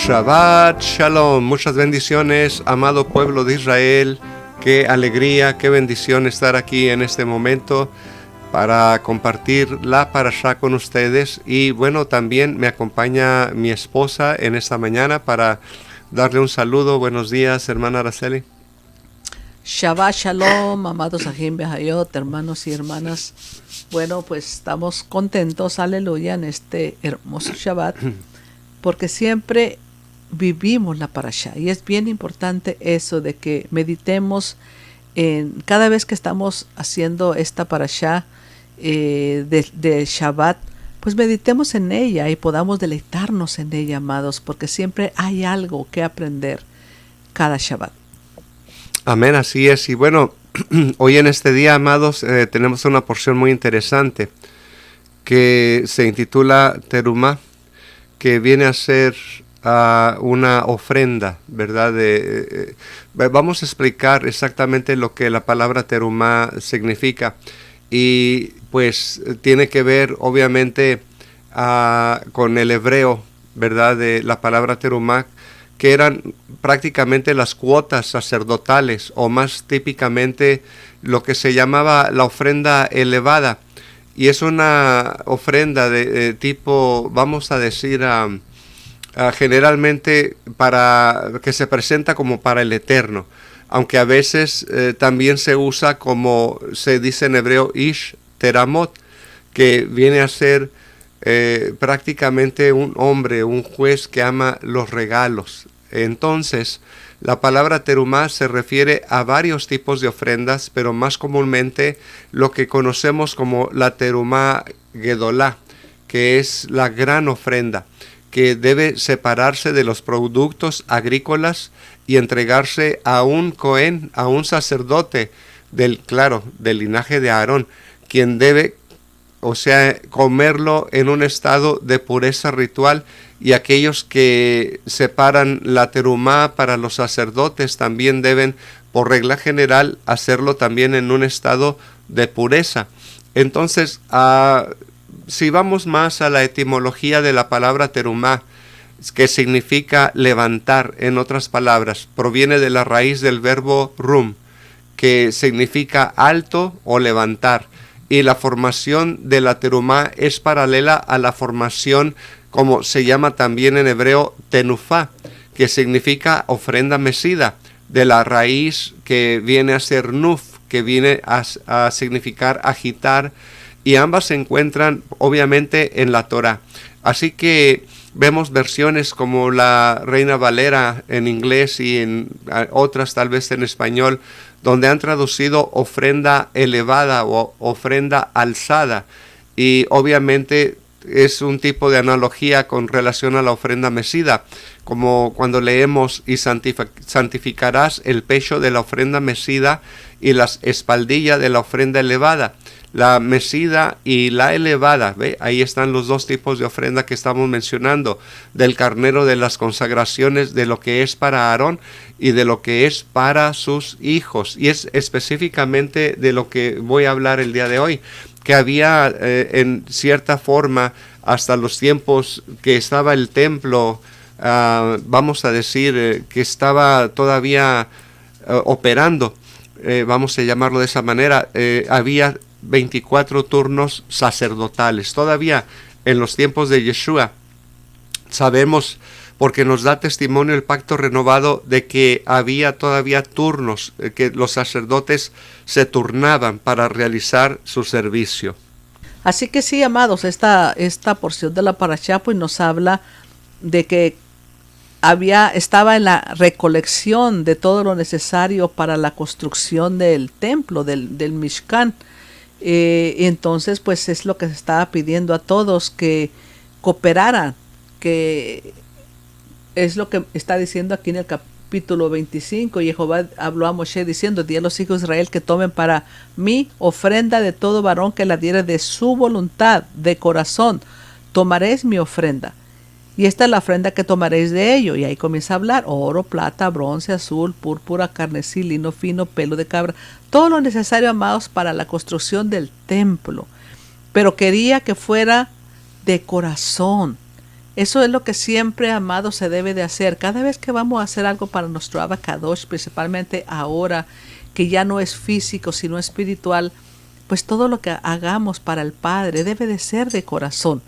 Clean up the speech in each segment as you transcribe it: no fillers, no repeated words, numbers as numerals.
Shabbat Shalom, muchas bendiciones, amado pueblo de Israel. Qué alegría, qué bendición estar aquí en este momento para compartir la parashá con ustedes. Y bueno, también me acompaña mi esposa en esta mañana para darle un saludo. Buenos días, hermana Araceli. Shabbat Shalom, amados Ajim Behayot, hermanos y hermanas. Bueno, pues estamos contentos, aleluya, en este hermoso Shabbat, porque siempre vivimos la parashá. Y es bien importante eso de que meditemos en cada vez que estamos haciendo esta parashá de Shabbat, pues meditemos en ella y podamos deleitarnos en ella, amados, porque siempre hay algo que aprender cada Shabbat. Amén, así es. Y bueno, hoy en este día, amados, tenemos una porción muy interesante que se intitula Terumá, que viene a ser una ofrenda, ¿verdad? Vamos a explicar exactamente lo que la palabra Terumá significa. Y pues tiene que ver, obviamente, con el hebreo, ¿verdad? De la palabra Terumá, que eran prácticamente las cuotas sacerdotales, o más típicamente lo que se llamaba la ofrenda elevada. Y es una ofrenda de tipo, vamos a decir, generalmente para que se presenta como para el Eterno, aunque a veces también se usa, como se dice en hebreo, Ish Teramot, que viene a ser prácticamente un hombre, un juez que ama los regalos. Entonces, la palabra terumá se refiere a varios tipos de ofrendas, pero más comúnmente lo que conocemos como la terumá gedolá, que es la gran ofrenda, que debe separarse de los productos agrícolas y entregarse a un cohen, a un sacerdote del linaje de Aarón, quien debe, o sea, comerlo en un estado de pureza ritual. Y aquellos que separan la terumá para los sacerdotes también deben, por regla general, hacerlo también en un estado de pureza. Entonces, si vamos más a la etimología de la palabra terumá, que significa levantar, en otras palabras, proviene de la raíz del verbo rum, que significa alto o levantar. Y la formación de la terumá es paralela a la formación, como se llama también en hebreo, tenufá, que significa ofrenda mecida, de la raíz que viene a ser nuf, que viene a significar agitar, y ambas se encuentran obviamente en la Torá. Así que vemos versiones como la Reina Valera en inglés y en otras tal vez en español, donde han traducido ofrenda elevada o ofrenda alzada, y obviamente es un tipo de analogía con relación a la ofrenda mecida, como cuando leemos y santificarás el pecho de la ofrenda mecida y las espaldillas de la ofrenda elevada. La mecida y la elevada, ¿ve? Ahí están los dos tipos de ofrenda que estamos mencionando, del carnero de las consagraciones, de lo que es para Aarón y de lo que es para sus hijos. Y es específicamente de lo que voy a hablar el día de hoy, que había en cierta forma hasta los tiempos que estaba el templo, vamos a decir, que estaba todavía operando, vamos a llamarlo de esa manera, había 24 turnos sacerdotales. Todavía en los tiempos de Yeshua sabemos, porque nos da testimonio el pacto renovado, de que había todavía turnos, que los sacerdotes se turnaban para realizar su servicio. Así que sí, amados, esta porción de la parashá pues nos habla de que estaba en la recolección de todo lo necesario para la construcción del templo, del Mishkan. Entonces pues es lo que se estaba pidiendo a todos, que cooperaran, que es lo que está diciendo aquí en el capítulo 25. Y Jehová habló a Moshe diciendo: di a los hijos de Israel que tomen para mí ofrenda de todo varón que la diere de su voluntad, de corazón. Tomaréis mi ofrenda. Y esta es la ofrenda que tomaréis de ello. Y ahí comienza a hablar: oro, plata, bronce, azul, púrpura, carmesí, lino fino, pelo de cabra. Todo lo necesario, amados, para la construcción del templo. Pero quería que fuera de corazón, Eso es lo que siempre, amado, se debe de hacer. Cada vez que vamos a hacer algo para nuestro Abacadosh, principalmente ahora que ya no es físico, sino espiritual, pues todo lo que hagamos para el Padre debe de ser de corazón,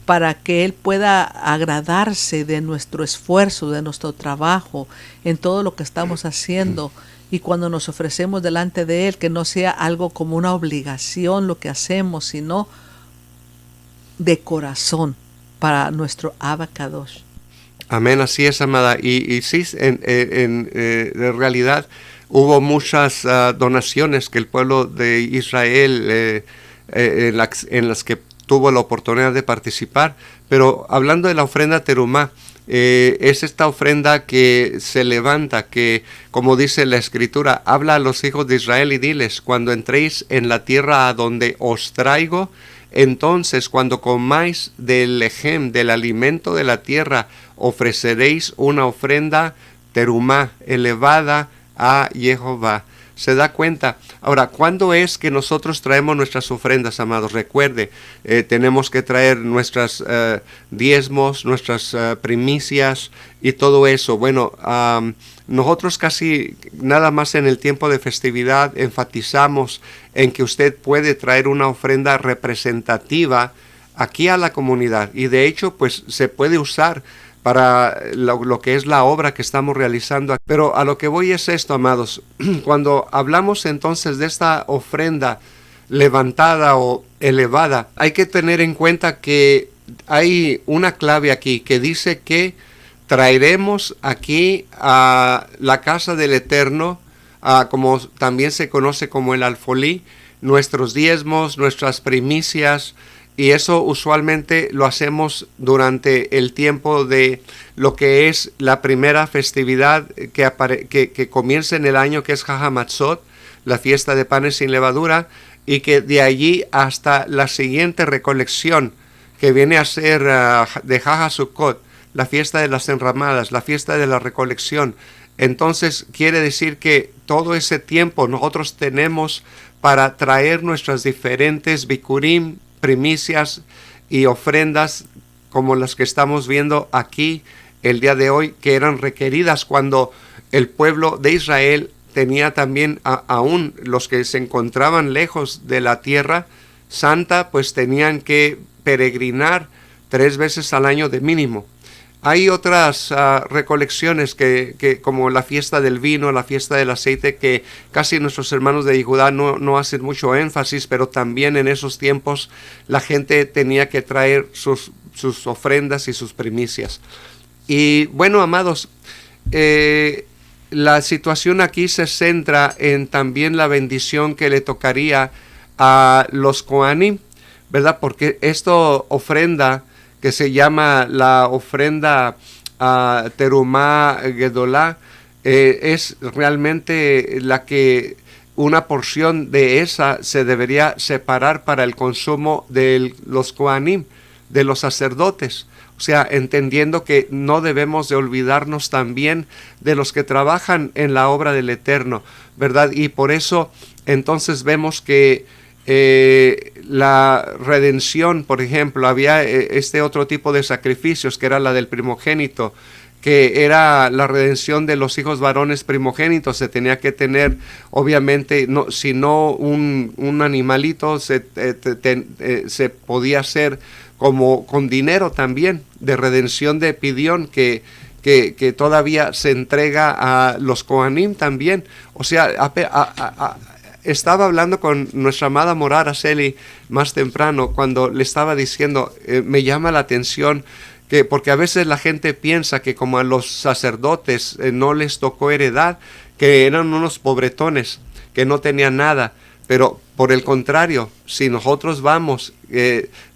para que Él pueda agradarse de nuestro esfuerzo, de nuestro trabajo, en todo lo que estamos haciendo. Y cuando nos ofrecemos delante de Él, que no sea algo como una obligación lo que hacemos, sino de corazón para nuestro Abacadosh. Amén, así es, amada. Y sí, en realidad hubo muchas donaciones que el pueblo de Israel en las que tuvo la oportunidad de participar. Pero hablando de la ofrenda terumá, es esta ofrenda que se levanta, que como dice la Escritura, habla a los hijos de Israel y diles, cuando entréis en la tierra a donde os traigo, entonces cuando comáis del lejem, del alimento de la tierra, ofreceréis una ofrenda terumá, elevada a Jehová. ¿Se da cuenta? Ahora, ¿cuándo es que nosotros traemos nuestras ofrendas, amados? Recuerde, tenemos que traer nuestras diezmos, nuestras primicias y todo eso. Bueno, nosotros casi nada más en el tiempo de festividad enfatizamos en que usted puede traer una ofrenda representativa aquí a la comunidad. Y de hecho, pues se puede usar para lo que es la obra que estamos realizando. Pero a lo que voy es esto, amados. Cuando hablamos entonces de esta ofrenda levantada o elevada, hay que tener en cuenta que hay una clave aquí que dice que traeremos aquí a la casa del Eterno, como también se conoce como el alfolí, nuestros diezmos, nuestras primicias. Y eso usualmente lo hacemos durante el tiempo de lo que es la primera festividad que comienza en el año, que es Hahamatzot, la fiesta de panes sin levadura, y que de allí hasta la siguiente recolección, que viene a ser de Hahasukot, la fiesta de las enramadas, la fiesta de la recolección. Entonces quiere decir que todo ese tiempo nosotros tenemos para traer nuestras diferentes bikurim, primicias y ofrendas como las que estamos viendo aquí el día de hoy, que eran requeridas cuando el pueblo de Israel tenía también, aún los que se encontraban lejos de la tierra santa, pues tenían que peregrinar 3 veces al año de mínimo. Hay otras recolecciones que como la fiesta del vino, la fiesta del aceite, que casi nuestros hermanos de Judá no hacen mucho énfasis, pero también en esos tiempos la gente tenía que traer sus ofrendas y sus primicias. Y bueno, amados, la situación aquí se centra en también la bendición que le tocaría a los Kohanim, ¿verdad? Porque esta ofrenda que se llama la ofrenda Terumá Gedolá, es realmente la que una porción de esa se debería separar para el consumo de los Kohanim, de los sacerdotes. O sea, entendiendo que no debemos de olvidarnos también de los que trabajan en la obra del Eterno, ¿verdad? Y por eso entonces vemos que la redención, por ejemplo, había este otro tipo de sacrificios que era la del primogénito, que era la redención de los hijos varones primogénitos. Se tenía que tener, obviamente, si no un animalito, se podía hacer como con dinero también, de redención de pidión, que todavía se entrega a los Kohanim también. O sea, estaba hablando con nuestra amada Mora Araceli más temprano, cuando le estaba diciendo, me llama la atención, porque a veces la gente piensa que como a los sacerdotes no les tocó heredad, que eran unos pobretones, que no tenían nada. Pero por el contrario, si nosotros vamos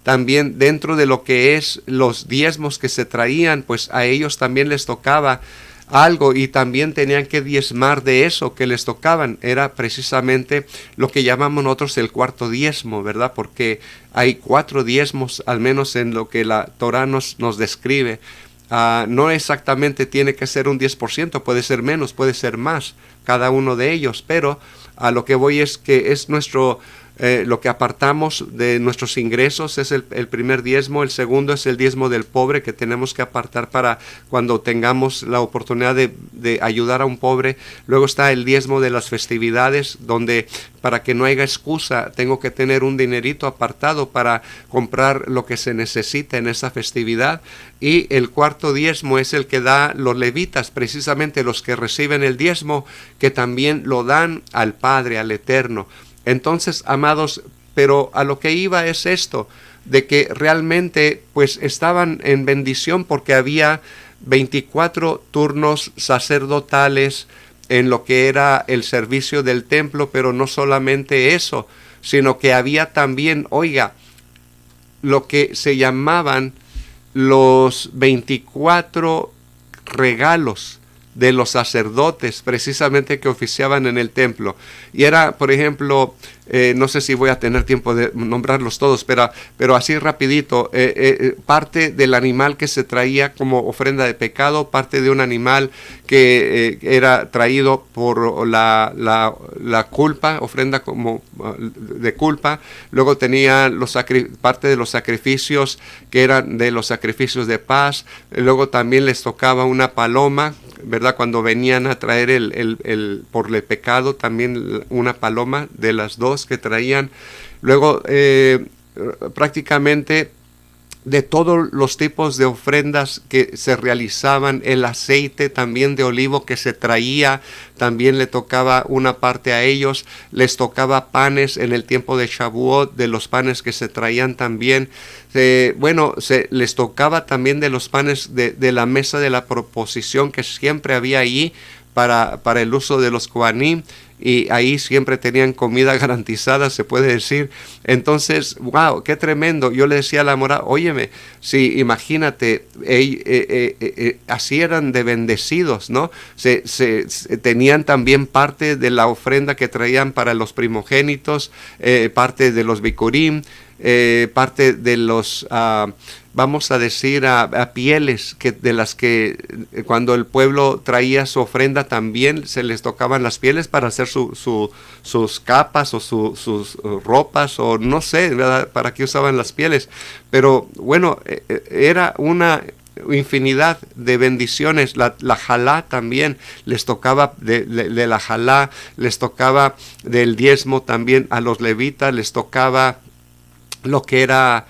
también dentro de lo que es los diezmos que se traían, pues a ellos también les tocaba algo y también tenían que diezmar de eso que les tocaban. Era precisamente lo que llamamos nosotros el cuarto diezmo, ¿verdad? Porque hay 4 diezmos, al menos en lo que la Torah nos describe. No exactamente tiene que ser un 10%, puede ser menos, puede ser más, cada uno de ellos, pero a lo que voy es que es nuestro lo que apartamos de nuestros ingresos es el primer diezmo. El segundo es el diezmo del pobre, que tenemos que apartar para cuando tengamos la oportunidad de ayudar a un pobre. Luego está el diezmo de las festividades, donde para que no haya excusa tengo que tener un dinerito apartado para comprar lo que se necesita en esa festividad. Y el cuarto diezmo es el que da los levitas, precisamente los que reciben el diezmo, que también lo dan al Padre, al Eterno. Entonces, amados, pero a lo que iba es esto, de que realmente pues estaban en bendición porque había 24 turnos sacerdotales en lo que era el servicio del templo, pero no solamente eso, sino que había también, oiga, lo que se llamaban los 24 regalos de los sacerdotes, precisamente, que oficiaban en el templo. Y era, por ejemplo, no sé si voy a tener tiempo de nombrarlos todos, pero así rapidito, parte del animal que se traía como ofrenda de pecado, parte de un animal que era traído por la culpa, ofrenda como de culpa. Luego tenía parte de los sacrificios que eran de los sacrificios de paz. Luego también les tocaba una paloma, ¿verdad? Cuando venían a traer por el pecado, también una paloma de las dos que traían. Luego prácticamente de todos los tipos de ofrendas que se realizaban, el aceite también de olivo que se traía, también le tocaba una parte a ellos. Les tocaba panes en el tiempo de Shavuot, de los panes que se traían también. Les tocaba también de los panes de la mesa de la proposición que siempre había allí para el uso de los Kohanim, y ahí siempre tenían comida garantizada, se puede decir. Entonces, wow, qué tremendo. Yo le decía a la mora, óyeme, sí, imagínate, así eran de bendecidos, ¿no? Tenían también parte de la ofrenda que traían para los primogénitos, parte de los bikurim, parte de los, vamos a decir, a pieles de las que cuando el pueblo traía su ofrenda también se les tocaban las pieles para hacer sus capas o sus ropas, o no sé, ¿verdad?, para qué usaban las pieles. Pero bueno, era una infinidad de bendiciones. La jalá también les tocaba de la jalá, les tocaba del diezmo también a los levitas, les tocaba lo que era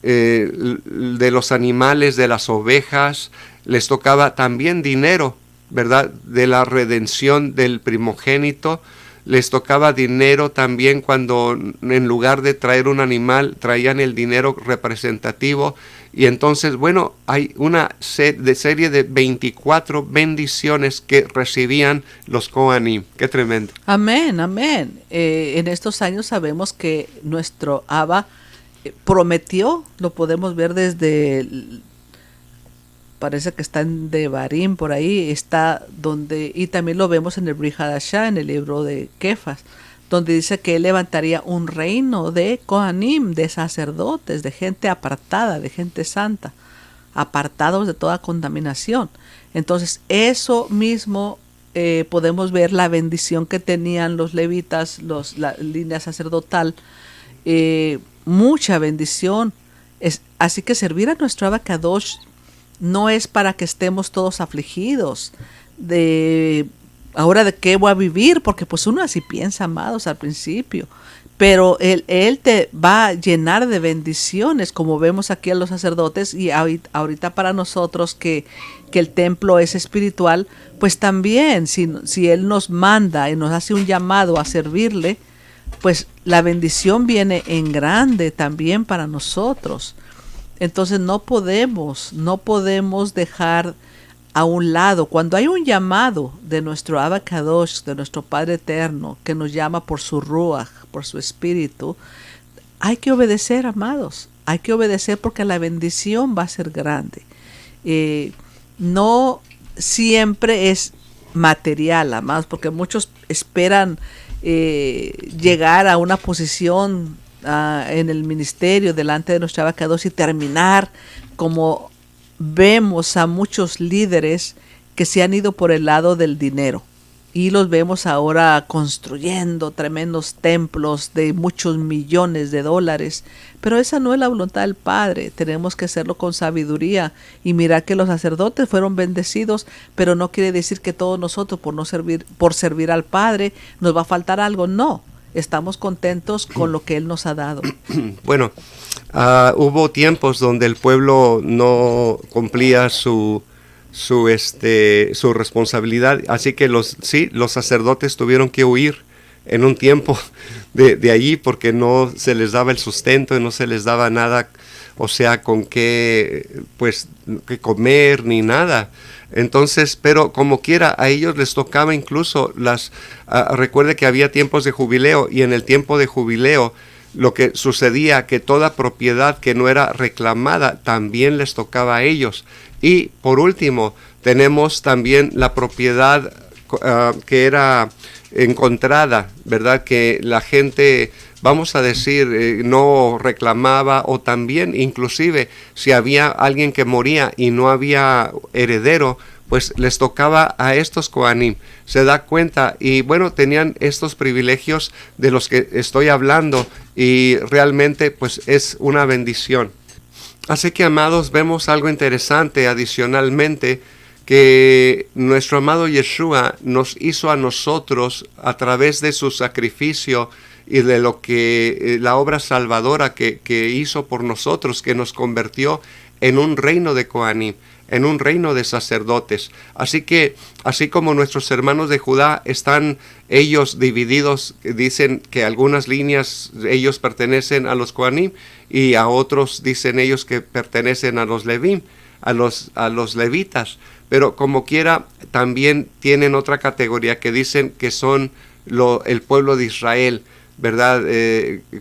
de los animales, de las ovejas, les tocaba también dinero, ¿verdad?, de la redención del primogénito. Les tocaba dinero también cuando en lugar de traer un animal traían el dinero representativo. Y entonces, bueno, hay una serie de 24 bendiciones que recibían los Kohanim. Qué tremendo. Amén, amén. En estos años sabemos que nuestro Abba prometió, lo podemos ver desde, parece que está en Devarim, por ahí está donde, y también lo vemos en el Brit Hadashah, en el libro de Kefas, donde dice que él levantaría un reino de Kohanim, de sacerdotes, de gente apartada, de gente santa, apartados de toda contaminación. Entonces, eso mismo podemos ver la bendición que tenían los levitas, la línea sacerdotal, mucha bendición. Así que servir a nuestro Abba Kadosh no es para que estemos todos afligidos de ahora de qué voy a vivir, porque pues uno así piensa, amados, al principio, pero él te va a llenar de bendiciones, como vemos aquí a los sacerdotes, y ahorita para nosotros que el templo es espiritual, pues también si él nos manda y nos hace un llamado a servirle, pues la bendición viene en grande también para nosotros. Entonces no podemos dejar a un lado, cuando hay un llamado de nuestro Abba Kadosh, de nuestro Padre Eterno, que nos llama por su Ruach, por su Espíritu, hay que obedecer, amados, hay que obedecer porque la bendición va a ser grande. No siempre es material, amados, porque muchos esperan llegar a una posición en el ministerio delante de nuestro Abba Kadosh y terminar como vemos a muchos líderes que se han ido por el lado del dinero y los vemos ahora construyendo tremendos templos de muchos millones de dólares. Pero esa no es la voluntad del Padre. Tenemos que hacerlo con sabiduría y mirar que los sacerdotes fueron bendecidos, pero no quiere decir que todos nosotros por servir al Padre nos va a faltar algo. No, estamos contentos con lo que Él nos ha dado. Bueno, hubo tiempos donde el pueblo no cumplía su responsabilidad, así que los sacerdotes tuvieron que huir en un tiempo de allí porque no se les daba el sustento y no se les daba nada, o sea, con qué que comer ni nada. Entonces, pero como quiera, a ellos les tocaba incluso recuerde que había tiempos de jubileo, y en el tiempo de jubileo lo que sucedía que toda propiedad que no era reclamada también les tocaba a ellos. Y por último, tenemos también la propiedad que era encontrada, ¿verdad? Que la gente, vamos a decir, no reclamaba, o también inclusive si había alguien que moría y no había heredero, pues les tocaba a estos Kohanim. Se da cuenta, y bueno, tenían estos privilegios de los que estoy hablando, y realmente pues es una bendición. Así que, amados, vemos algo interesante adicionalmente, que nuestro amado Yeshua nos hizo a nosotros a través de su sacrificio y de lo que la obra salvadora que hizo por nosotros, que nos convirtió en un reino de Kohanim, en un reino de sacerdotes. Así que, así como nuestros hermanos de Judá están ellos divididos, dicen que algunas líneas ellos pertenecen a los Kohanim y a otros dicen ellos que pertenecen a los Levim, a los levitas, pero como quiera también tienen otra categoría que dicen que son el pueblo de Israel, ¿verdad?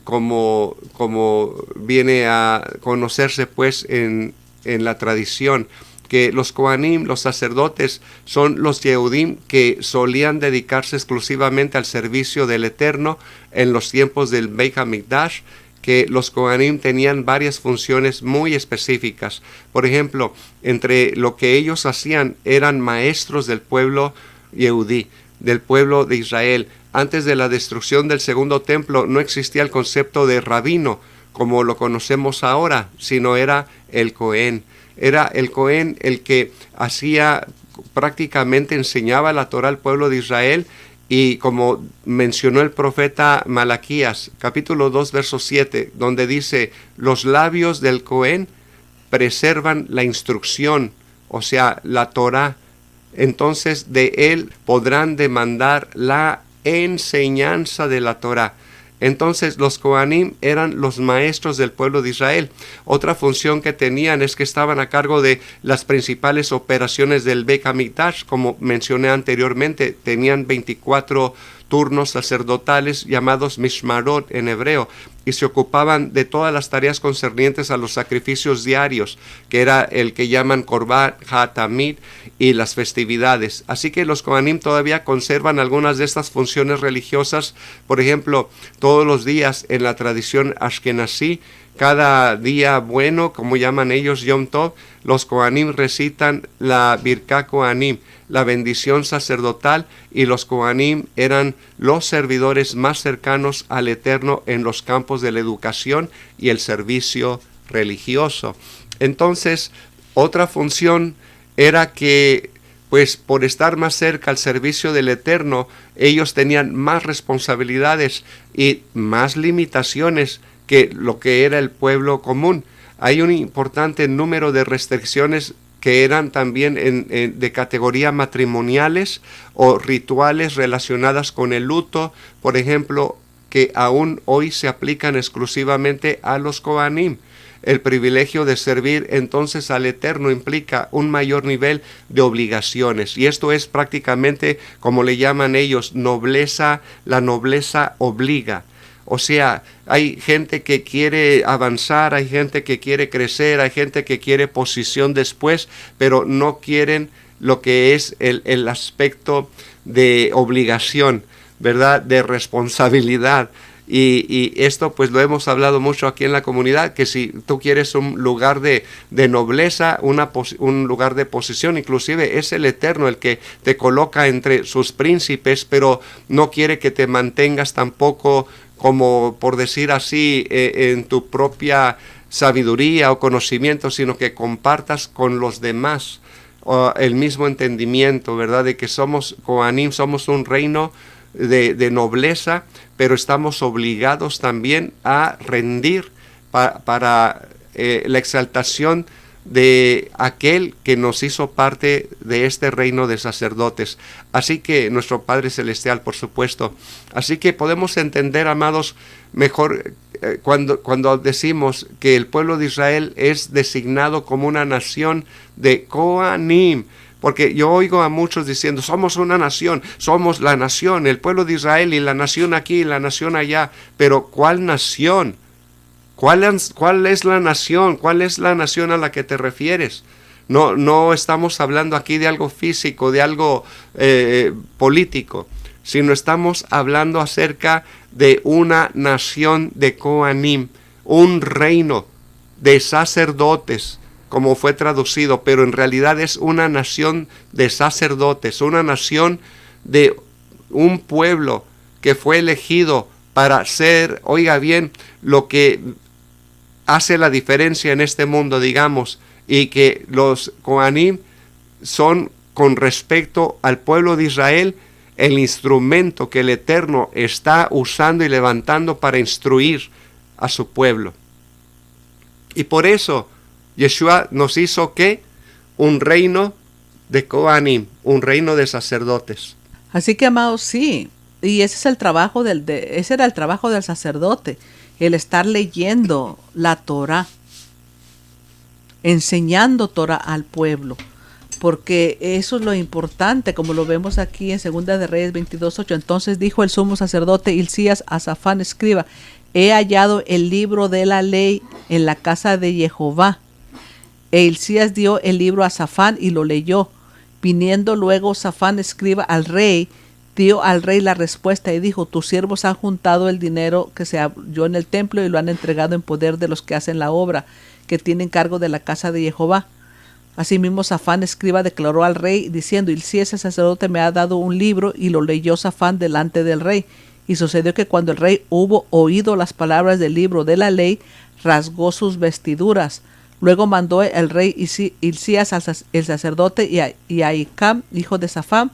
Como viene a conocerse pues en la tradición, que los Kohanim, los sacerdotes, son los Yehudim que solían dedicarse exclusivamente al servicio del Eterno en los tiempos del Beit HaMikdash, que los Kohanim tenían varias funciones muy específicas. Por ejemplo, entre lo que ellos hacían, eran maestros del pueblo Yehudí, del pueblo de Israel. Antes de la destrucción del segundo templo no existía el concepto de rabino como lo conocemos ahora, sino era el Cohen. Era el Cohen el que prácticamente enseñaba la Torah al pueblo de Israel, y como mencionó el profeta Malaquías, capítulo 2, verso 7, donde dice, los labios del Cohen preservan la instrucción, o sea, la Torah. Entonces de él podrán demandar la enseñanza de la Torah. Entonces los Kohanim eran los maestros del pueblo de Israel. Otra función que tenían es que estaban a cargo de las principales operaciones del Beit HaMikdash. Como mencioné anteriormente, tenían 24 turnos sacerdotales llamados Mishmarot en hebreo, y se ocupaban de todas las tareas concernientes a los sacrificios diarios, que era el que llaman Korban HaTamid, y las festividades. Así que los Kohanim todavía conservan algunas de estas funciones religiosas. Por ejemplo, todos los días en la tradición ashkenazí, cada día bueno, como llaman ellos Yom Tov, los Kohanim recitan la Birkat Kohanim, la bendición sacerdotal, y los Kohanim eran los servidores más cercanos al Eterno en los campos de la educación y el servicio religioso. Entonces, otra función era que, pues por estar más cerca al servicio del Eterno, ellos tenían más responsabilidades y más limitaciones que lo que era el pueblo común. Hay un importante número de restricciones que eran también de categoría matrimoniales o rituales relacionadas con el luto, por ejemplo, que aún hoy se aplican exclusivamente a los Kohanim. El privilegio de servir entonces al Eterno implica un mayor nivel de obligaciones, y esto es prácticamente, como le llaman ellos, nobleza. La nobleza obliga. O sea, hay gente que quiere avanzar, hay gente que quiere crecer, hay gente que quiere posición después, pero no quieren lo que es el aspecto de obligación, ¿verdad? De responsabilidad. Y esto pues lo hemos hablado mucho aquí en la comunidad, que si tú quieres un lugar de nobleza, un lugar de posición, inclusive es el Eterno el que te coloca entre sus príncipes, pero no quiere que te mantengas tampoco como, por decir así, en tu propia sabiduría o conocimiento, sino que compartas con los demás el mismo entendimiento, ¿verdad? De que somos Kohanim, somos un reino de nobleza, pero estamos obligados también a rendir para la exaltación de aquel que nos hizo parte de este reino de sacerdotes. Así que nuestro Padre Celestial, por supuesto. Así que podemos entender, amados, mejor cuando decimos que el pueblo de Israel es designado como una nación de Kohanim. Porque yo oigo a muchos diciendo, somos una nación, somos la nación, el pueblo de Israel, y la nación aquí y la nación allá. Pero ¿cuál nación? ¿Cuál es la nación? ¿Cuál es la nación a la que te refieres? No estamos hablando aquí de algo físico, de algo político, sino estamos hablando acerca de una nación de Kohanim, un reino de sacerdotes, como fue traducido, pero en realidad es una nación de sacerdotes, una nación de un pueblo que fue elegido para ser, oiga bien, lo que hace la diferencia en este mundo, digamos, y que los Kohanim son, con respecto al pueblo de Israel, el instrumento que el Eterno está usando y levantando para instruir a su pueblo. Y por eso Yeshua nos hizo ¿qué? Un reino de Kohanim, un reino de sacerdotes. Así que, amados, sí, y ese es el trabajo ese era el trabajo del sacerdote, el estar leyendo la Torah, enseñando Torah al pueblo, porque eso es lo importante, como lo vemos aquí en Segunda de Reyes 22:8. Entonces dijo el sumo sacerdote Hilcías a Safán escriba: he hallado el libro de la ley en la casa de Jehová. E Hilcías dio el libro a Safán y lo leyó. Viniendo luego Safán escriba al rey, dio al rey la respuesta y dijo: tus siervos han juntado el dinero que se halló en el templo y lo han entregado en poder de los que hacen la obra, que tienen cargo de la casa de Jehová. Asimismo Safán escriba declaró al rey diciendo: Hilcías el sacerdote me ha dado un libro. Y lo leyó Safán delante del rey. Y sucedió que cuando el rey hubo oído las palabras del libro de la ley, rasgó sus vestiduras. Luego mandó el rey Hilcías el sacerdote y a Icam, hijo de Safán,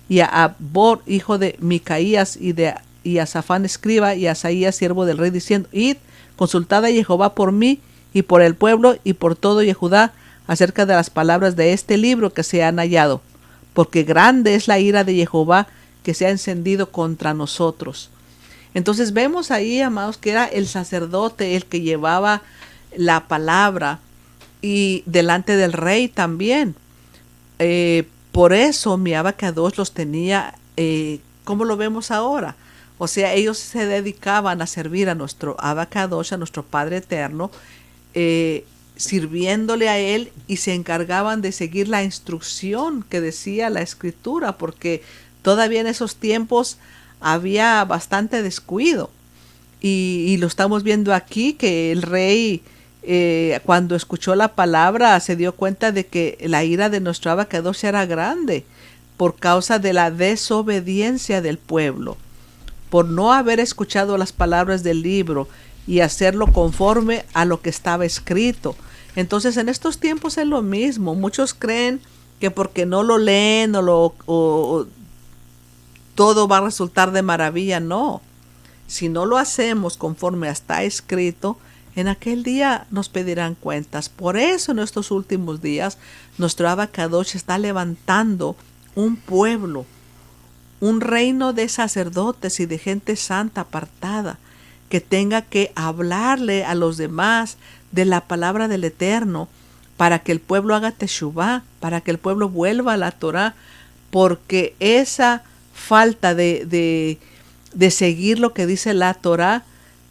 y a Abor, hijo de Micaías, y a Safán escriba, y a Asaías, siervo del rey, diciendo: id, consultad a Jehová por mí, y por el pueblo, y por todo Judá, acerca de las palabras de este libro que se han hallado, porque grande es la ira de Jehová que se ha encendido contra nosotros. Entonces vemos ahí, amados, que era el sacerdote el que llevaba la palabra, y delante del rey también. Por eso mi Abacadosh los tenía, como lo vemos ahora. O sea, ellos se dedicaban a servir a nuestro Abacadosh, a nuestro Padre Eterno, sirviéndole a él, y se encargaban de seguir la instrucción que decía la Escritura, porque todavía en esos tiempos había bastante descuido. Y lo estamos viendo aquí, que el rey, cuando escuchó la palabra, se dio cuenta de que la ira de nuestro Abacadosh era grande por causa de la desobediencia del pueblo, por no haber escuchado las palabras del libro y hacerlo conforme a lo que estaba escrito. Entonces en estos tiempos es lo mismo. Muchos creen que porque no lo leen o todo va a resultar de maravilla. No, si no lo hacemos conforme está escrito, en aquel día nos pedirán cuentas. Por eso en estos últimos días nuestro Abacadosh está levantando un pueblo, un reino de sacerdotes y de gente santa apartada, que tenga que hablarle a los demás de la palabra del Eterno, para que el pueblo haga teshuvá, para que el pueblo vuelva a la Torah, porque esa falta de seguir lo que dice la Torah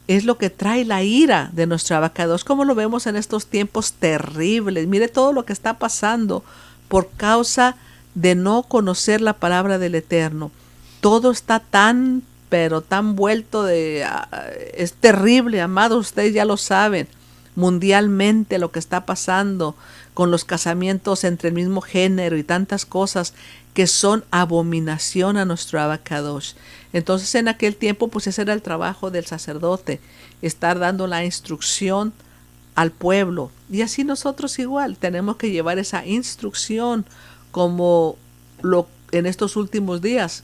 es lo que trae la ira de nuestro Abacadosh, como lo vemos en estos tiempos terribles. Mire todo lo que está pasando por causa de no conocer la palabra del Eterno. Todo está tan pero tan vuelto de... es terrible, amados, ustedes ya lo saben, mundialmente lo que está pasando con los casamientos entre el mismo género y tantas cosas que son abominación a nuestro Abacadosh. Entonces en aquel tiempo pues ese era el trabajo del sacerdote, estar dando la instrucción al pueblo. Y así nosotros igual tenemos que llevar esa instrucción como en estos últimos días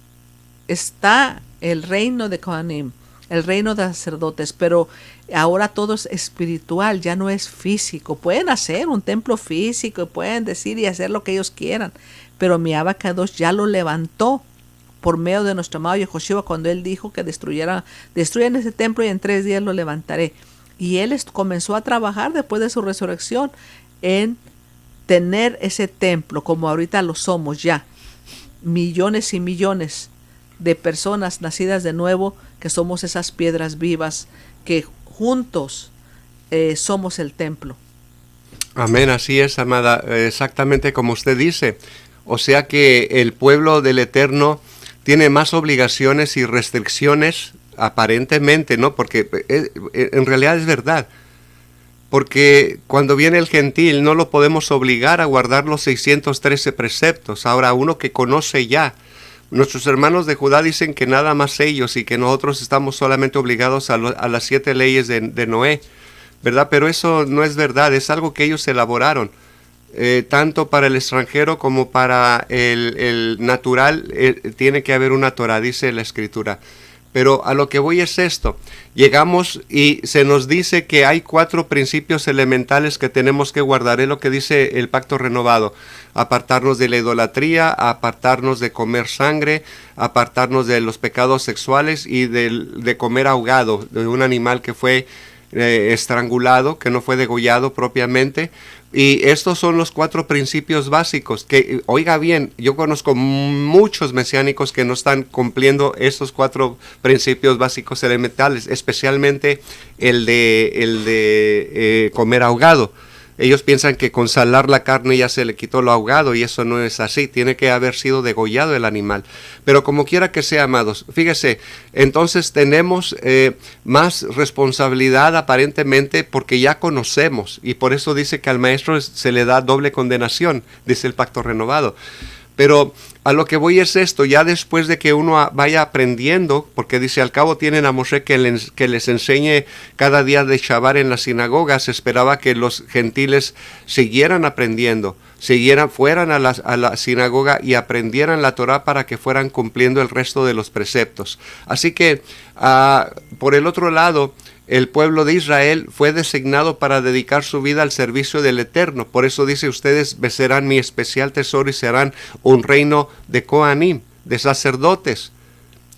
está el reino de Kohanim, el reino de sacerdotes, pero ahora todo es espiritual, ya no es físico. Pueden hacer un templo físico y pueden decir y hacer lo que ellos quieran, pero mi Abacadosh ya lo levantó por medio de nuestro amado Yehoshua cuando él dijo que destruyan ese templo y en 3 días lo levantaré. Y él comenzó a trabajar después de su resurrección en tener ese templo como ahorita lo somos ya. Millones y millones de personas nacidas de nuevo, que somos esas piedras vivas, que juntos somos el templo. Amén, así es, amada, exactamente como usted dice. O sea que el pueblo del Eterno tiene más obligaciones y restricciones, aparentemente, ¿no? Porque en realidad es verdad. Porque cuando viene el gentil no lo podemos obligar a guardar los 613 preceptos. Ahora, uno que conoce ya, nuestros hermanos de Judá dicen que nada más ellos y que nosotros estamos solamente obligados a las 7 leyes de Noé, ¿verdad? Pero eso no es verdad, es algo que ellos elaboraron. Tanto para el extranjero como para el natural, tiene que haber una Torah, dice la Escritura. Pero a lo que voy es esto, llegamos y se nos dice que hay 4 principios elementales que tenemos que guardar, es lo que dice el pacto renovado: apartarnos de la idolatría, apartarnos de comer sangre, apartarnos de los pecados sexuales y de comer ahogado, de un animal que fue estrangulado, que no fue degollado propiamente. Y estos son los 4 principios básicos que, oiga bien, yo conozco muchos mesiánicos que no están cumpliendo estos 4 principios básicos elementales, especialmente el de comer ahogado. Ellos piensan que con salar la carne ya se le quitó lo ahogado, y eso no es así. Tiene que haber sido degollado el animal. Pero como quiera que sea, amados, fíjese, entonces tenemos más responsabilidad aparentemente porque ya conocemos, y por eso dice que al maestro se le da doble condenación, dice el pacto renovado. Pero a lo que voy es esto, ya después de que uno vaya aprendiendo, porque dice, al cabo tienen a Moshe que les enseñe cada día de Shabbat en las sinagogas. Esperaba que los gentiles siguieran aprendiendo, fueran a la sinagoga y aprendieran la Torah para que fueran cumpliendo el resto de los preceptos. Así que, por el otro lado, el pueblo de Israel fue designado para dedicar su vida al servicio del Eterno. Por eso dice, ustedes serán mi especial tesoro y serán un reino de Kohanim, de sacerdotes.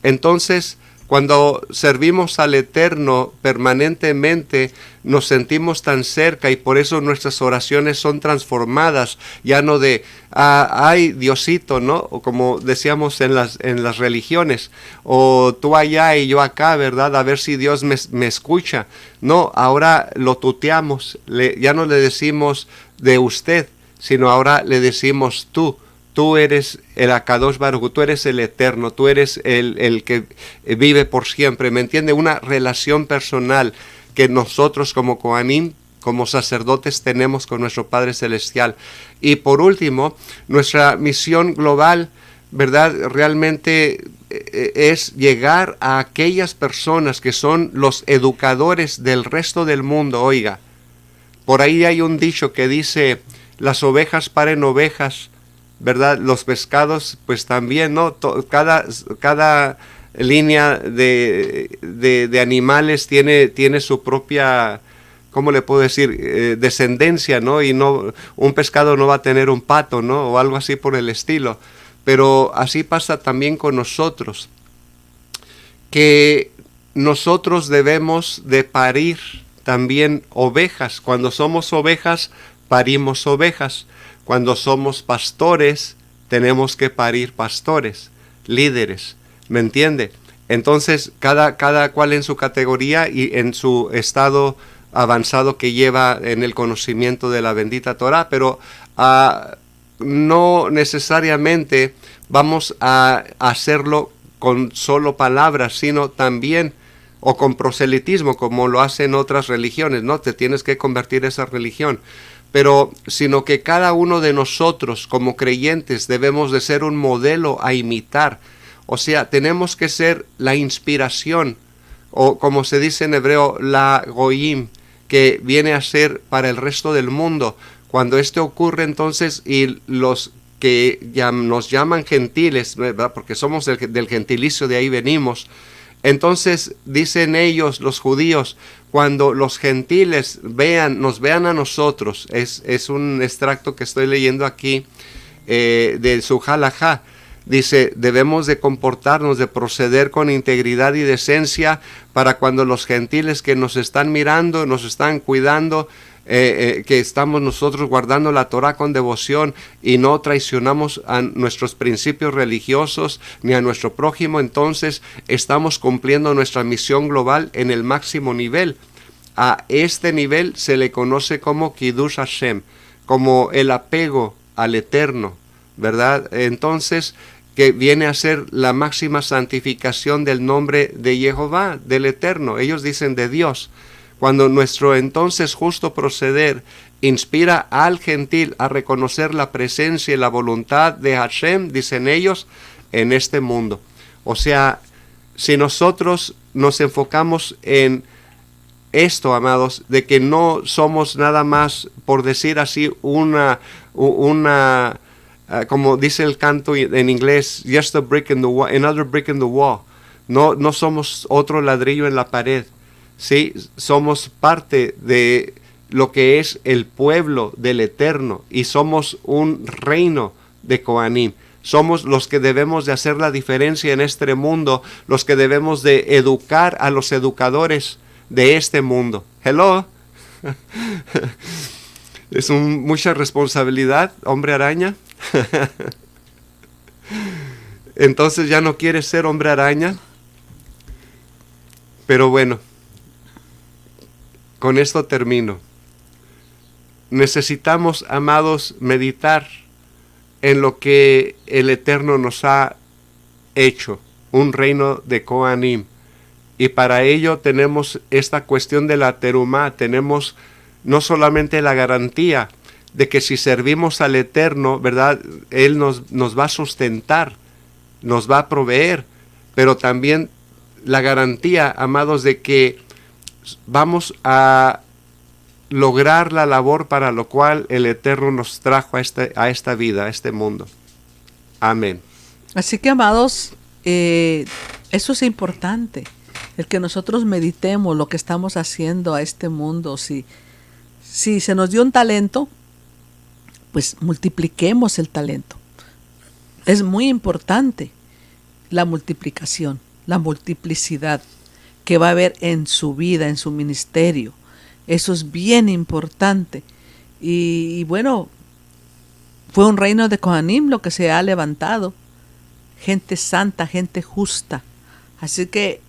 Entonces, cuando servimos al Eterno permanentemente, nos sentimos tan cerca, y por eso nuestras oraciones son transformadas, ya no de, ay Diosito, ¿no? O como decíamos en las religiones, o tú allá y yo acá, ¿verdad? A ver si Dios me escucha. No, ahora lo tuteamos, ya no le decimos de usted, sino ahora le decimos tú. Tú eres el Akadosh Baruj Hu, tú eres el Eterno, tú eres el que vive por siempre, ¿me entiende? Una relación personal que nosotros como Kohanim, como sacerdotes, tenemos con nuestro Padre Celestial. Y por último, nuestra misión global, ¿verdad? Realmente es llegar a aquellas personas que son los educadores del resto del mundo. Oiga, por ahí hay un dicho que dice, las ovejas paren ovejas, ¿verdad? Los pescados, pues también, ¿no? Cada línea de animales tiene su propia, ¿cómo le puedo decir? Descendencia, ¿no? Y no, un pescado no va a tener un pato, ¿no? O algo así por el estilo. Pero así pasa también con nosotros, que nosotros debemos de parir también ovejas. Cuando somos ovejas, parimos ovejas. Cuando somos pastores, tenemos que parir pastores, líderes, ¿me entiende? Entonces, cada cual en su categoría y en su estado avanzado que lleva en el conocimiento de la bendita Torah, pero no necesariamente vamos a hacerlo con solo palabras, sino también, o con proselitismo, como lo hacen otras religiones, no te tienes que convertir a esa religión, pero sino que cada uno de nosotros como creyentes debemos de ser un modelo a imitar. O sea, tenemos que ser la inspiración, o como se dice en hebreo, la goyim, que viene a ser para el resto del mundo. Cuando esto ocurre entonces, y los que ya nos llaman gentiles, ¿verdad? Porque somos del gentilicio, de ahí venimos, entonces dicen ellos, los judíos, cuando los gentiles nos vean a nosotros, es un extracto que estoy leyendo aquí de su halajá, dice, debemos de comportarnos, de proceder con integridad y decencia para cuando los gentiles que nos están mirando, nos están cuidando, que estamos nosotros guardando la Torah con devoción y no traicionamos a nuestros principios religiosos ni a nuestro prójimo, entonces estamos cumpliendo nuestra misión global en el máximo nivel. A este nivel se le conoce como Kiddush Hashem, como el apego al Eterno, ¿verdad? Entonces, que viene a ser la máxima santificación del nombre de Jehová, del Eterno. Ellos dicen de Dios. Cuando nuestro entonces justo proceder inspira al gentil a reconocer la presencia y la voluntad de Hashem, dicen ellos, en este mundo. O sea, si nosotros nos enfocamos en esto, amados, de que no somos nada más, por decir así, como dice el canto en inglés, just a brick in the wall, another brick in the wall. No somos otro ladrillo en la pared. Sí, somos parte de lo que es el pueblo del Eterno y somos un reino de Kohanim. Somos los que debemos de hacer la diferencia en este mundo, los que debemos de educar a los educadores de este mundo. Hello. Es mucha responsabilidad, hombre araña. Entonces ya no quieres ser hombre araña. Pero bueno, con esto termino. Necesitamos, amados, meditar en lo que el Eterno nos ha hecho, un reino de Kohanim. Y para ello tenemos esta cuestión de la terumá, tenemos no solamente la garantía de que si servimos al Eterno, ¿verdad? Él nos va a sustentar, nos va a proveer, pero también la garantía, amados, de que vamos a lograr la labor para lo cual el Eterno nos trajo a esta vida, a este mundo. Amén. Así que, amados, eso es importante, el que nosotros meditemos lo que estamos haciendo a este mundo. Si se nos dio un talento, pues multipliquemos el talento. Es muy importante la multiplicación, la multiplicidad que va a haber en su vida, en su ministerio. Eso es bien importante. Y bueno, fue un reino de Kohanim lo que se ha levantado. Gente santa, gente justa. Así que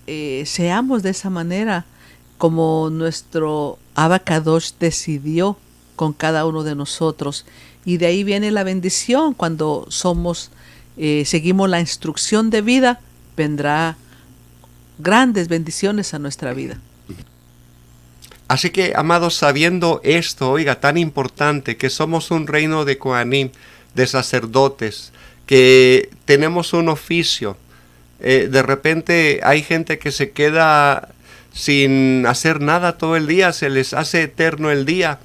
seamos de esa manera como nuestro Abba Kadosh decidió con cada uno de nosotros. Y de ahí viene la bendición. Cuando seguimos la instrucción de vida, vendrá grandes bendiciones a nuestra vida. Así que, amados, sabiendo esto, oiga, tan importante, que somos un reino de Kohanim, de sacerdotes, que tenemos un oficio. De repente hay gente que se queda sin hacer nada todo el día, se les hace eterno el día.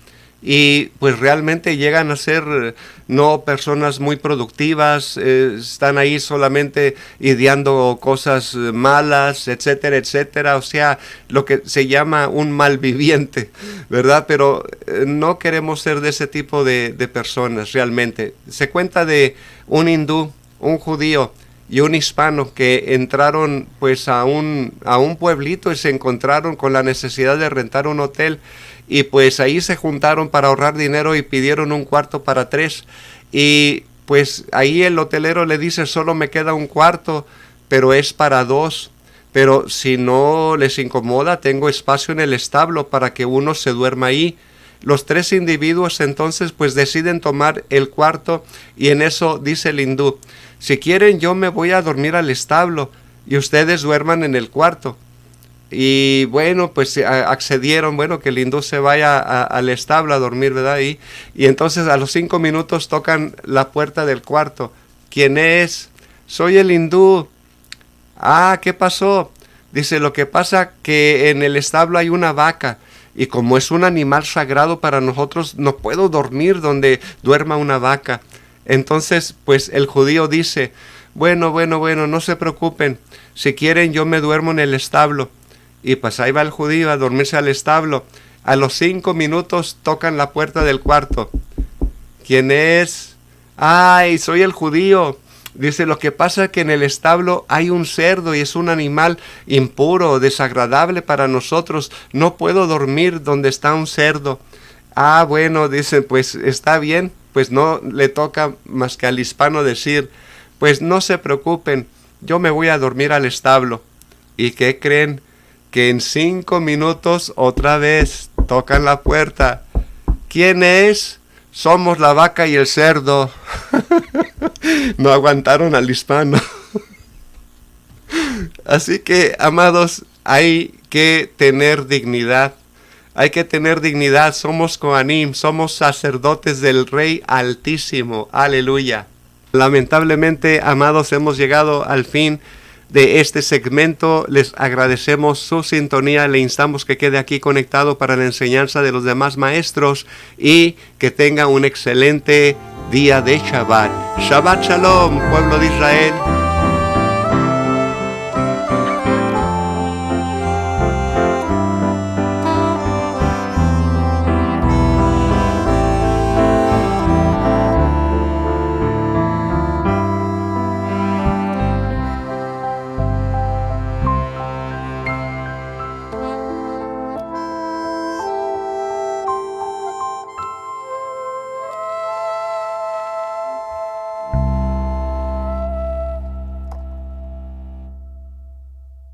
Y pues realmente llegan a ser no personas muy productivas, están ahí solamente ideando cosas malas, etcétera, etcétera. O sea, lo que se llama un malviviente, ¿verdad? Pero no queremos ser de ese tipo de personas realmente. Se cuenta de un hindú, un judío y un hispano que entraron pues a un pueblito y se encontraron con la necesidad de rentar un hotel. Y pues ahí se juntaron para ahorrar dinero y pidieron un cuarto para 3. Y pues ahí el hotelero le dice, solo me queda un cuarto, pero es para 2. Pero si no les incomoda, tengo espacio en el establo para que uno se duerma ahí. Los 3 individuos entonces pues deciden tomar el cuarto y en eso dice el hindú, si quieren yo me voy a dormir al establo, y ustedes duerman en el cuarto. Y bueno, pues accedieron, bueno, que el hindú se vaya al establo a dormir, ¿verdad? Y entonces a los 5 minutos tocan la puerta del cuarto. ¿Quién es? Soy el hindú. Ah, ¿qué pasó? Dice, lo que pasa que en el establo hay una vaca, y como es un animal sagrado para nosotros, no puedo dormir donde duerma una vaca. Entonces, pues el judío dice, bueno, no se preocupen, si quieren yo me duermo en el establo. Y pues ahí va el judío a dormirse al establo. A los 5 minutos tocan la puerta del cuarto. ¿Quién es? ¡Ay, soy el judío! Dice, lo que pasa es que en el establo hay un cerdo y es un animal impuro, desagradable para nosotros. No puedo dormir donde está un cerdo. Ah, bueno, dice, pues está bien. Pues no le toca más que al hispano decir, pues no se preocupen, yo me voy a dormir al establo. ¿Y qué creen? Que en 5 minutos otra vez tocan la puerta. ¿Quién es? Somos la vaca y el cerdo. No aguantaron al hispano. Así que, amados, hay que tener dignidad. Hay que tener dignidad. Somos Kohanim, somos sacerdotes del Rey Altísimo. Aleluya. Lamentablemente, amados, hemos llegado al fin de este segmento. Les agradecemos su sintonía. Le instamos que quede aquí conectado para la enseñanza de los demás maestros y que tenga un excelente día de Shabbat. Shabbat Shalom, pueblo de Israel.